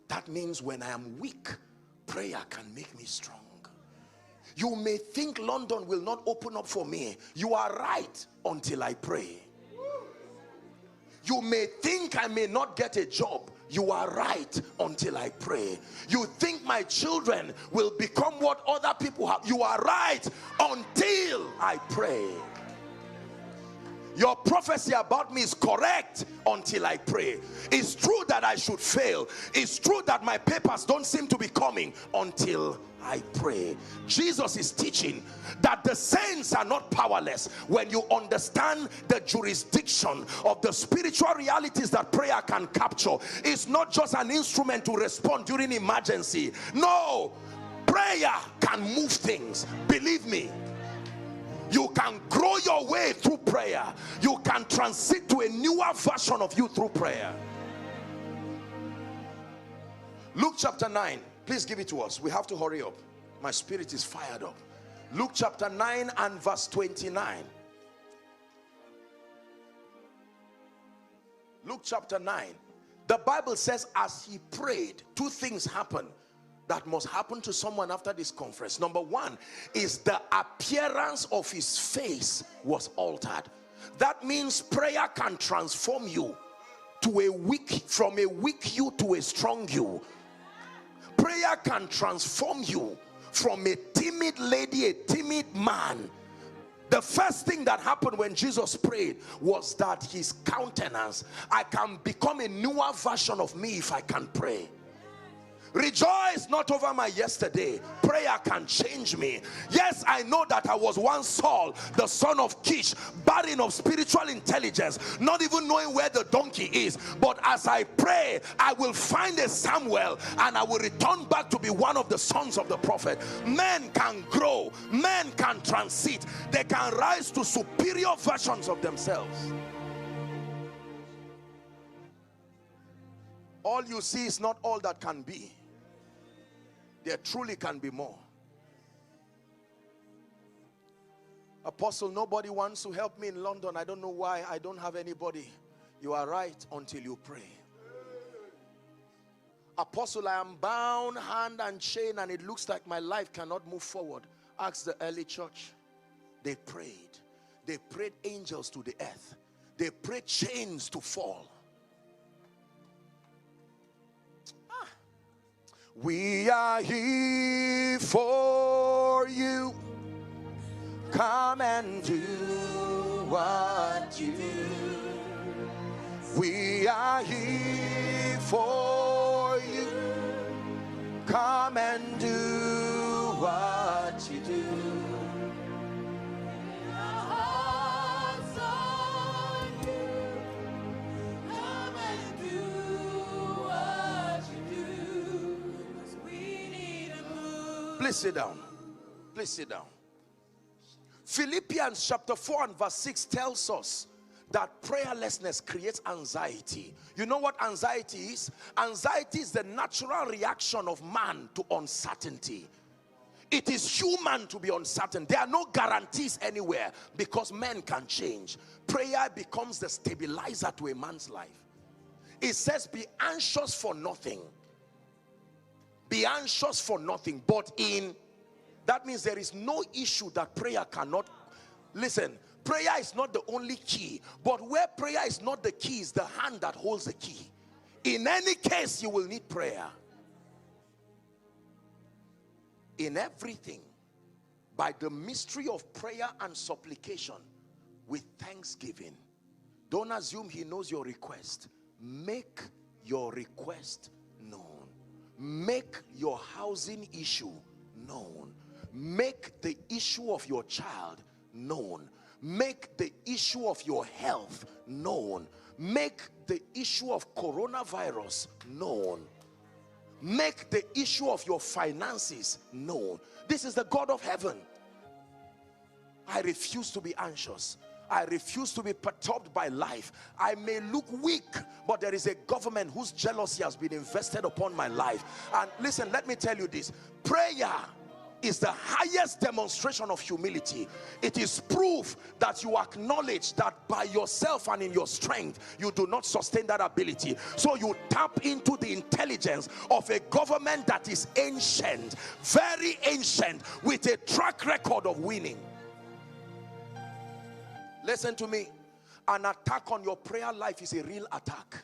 That means when I am weak, prayer can make me strong. You may think London will not open up for me. You are right until I pray. You may think I may not get a job. You are right until I pray. You think my children will become what other people have. You are right until I pray. Your prophecy about me is correct until I pray. It's true that I should fail. It's true that my papers don't seem to be coming until I pray. Jesus is teaching that the saints are not powerless. When you understand the jurisdiction of the spiritual realities that prayer can capture, it's not just an instrument to respond during emergency. No, prayer can move things. Believe me. You can grow your way through prayer. You can transit to a newer version of you through prayer. Luke chapter 9. Please give it to us. We have to hurry up. My spirit is fired up. Luke chapter 9 and verse 29. Luke chapter 9. The Bible says as he prayed, two things happened that must happen to someone after this conference. Number one is the appearance of his face was altered. That means prayer can transform you to a weak, from a weak you to a strong you. Prayer can transform you from a timid lady, a timid man. The first thing that happened when Jesus prayed was that his countenance, I can become a newer version of me if I can pray. Rejoice not over my yesterday. Prayer can change me. Yes, I know that I was once Saul, the son of Kish, barren of spiritual intelligence, not even knowing where the donkey is. But as I pray, I will find a Samuel and I will return back to be one of the sons of the prophet. Men can grow. Men can transit. They can rise to superior versions of themselves. All you see is not all that can be. There truly can be more. Apostle, nobody wants to help me in London. I don't know why. I don't have anybody. You are right until you pray. Apostle, I am bound hand and chain and it looks like my life cannot move forward. Ask the early church. They prayed. They prayed angels to the earth. They prayed chains to fall. We are here for you. Come and do what you do. We are here for you. Come and do what you do. Please sit down. Please sit down. Philippians chapter 4 and verse 6 tells us that prayerlessness creates anxiety. You know what anxiety is? Anxiety is the natural reaction of man to uncertainty. It is human to be uncertain. There are no guarantees anywhere because men can change. Prayer becomes the stabilizer to a man's life. It says, be anxious for nothing. Be anxious for nothing, but in, that means there is no issue that prayer cannot. Listen, prayer is not the only key, but where prayer is not the key is the hand that holds the key. In any case, you will need prayer. In everything, by the mystery of prayer and supplication, with thanksgiving. Don't assume he knows your request. Make your request known. Make your housing issue known. Make the issue of your child known. Make the issue of your health known. Make the issue of coronavirus known. Make the issue of your finances known. This is the God of heaven. I refuse to be anxious. I refuse to be perturbed by life. I may look weak, but there is a government whose jealousy has been invested upon my life. And listen, let me tell you this. Prayer is the highest demonstration of humility. It is proof that you acknowledge that by yourself and in your strength you do not sustain that ability. So you tap into the intelligence of a government that is ancient, very ancient, with a track record of winning. Listen to me. An attack on your prayer life is a real attack,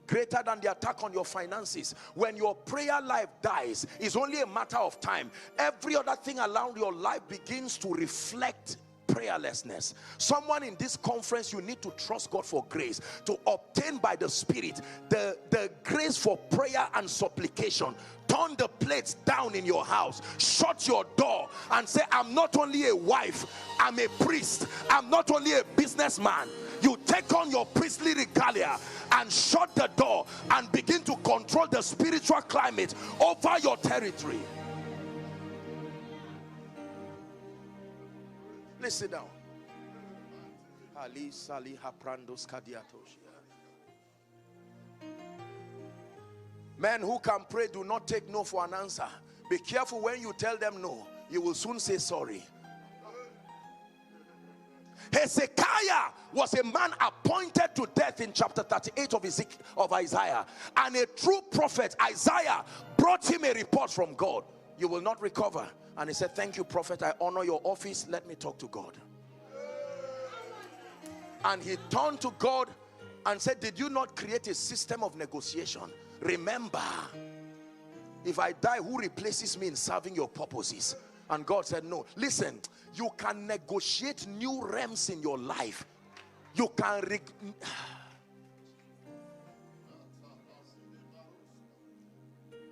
greater than the attack on your finances. When your prayer life dies, it's only a matter of time. Every other thing around your life begins to reflect prayerlessness. Someone in this conference, you need to trust God for grace to obtain by the Spirit the grace for prayer and supplication. Turn the plates down in your house, shut your door and say, I'm not only a wife, I'm a priest, I'm not only a businessman. You take on your priestly regalia and shut the door and begin to control the spiritual climate over your territory. Please sit down. Men who can pray do not take no for an answer. Be careful when you tell them no, you will soon say sorry. Hezekiah was a man appointed to death in chapter 38 of Isaiah, and a true prophet, Isaiah, brought him a report from God. You will not recover. And he said, thank you, prophet, I honor your office, let me talk to God. And he turned to God and said, did you not create a system of negotiation? Remember, if I die, who replaces me in serving your purposes? And God said, no. Listen, you can negotiate new realms in your life. You can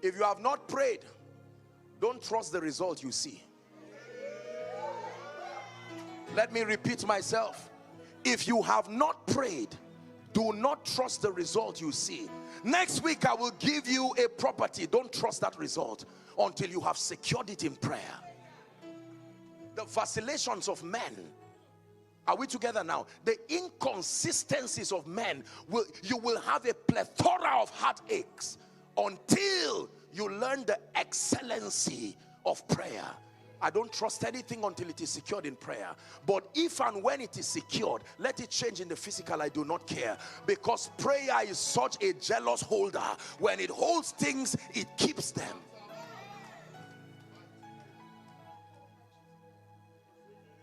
if you have not prayed, don't trust the result you see. Let me repeat myself. If you have not prayed, do not trust the result you see. Next week I will give you a property. Don't trust that result until you have secured it in prayer. The vacillations of men, are we together now? The inconsistencies of men, you will have a plethora of heartaches until you learn the excellency of prayer. I don't trust anything until it is secured in prayer. But if and when it is secured, let it change in the physical, I do not care. Because prayer is such a jealous holder. When it holds things, it keeps them.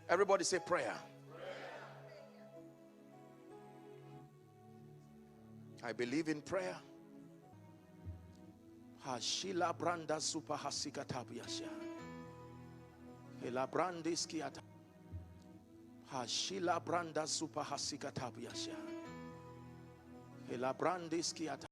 Everybody say prayer. I believe in prayer. Hashila branda super hasikatabiasha. Ela brandiskiata. Hashila branda super hasikatabiasha. Ela brandiskiata.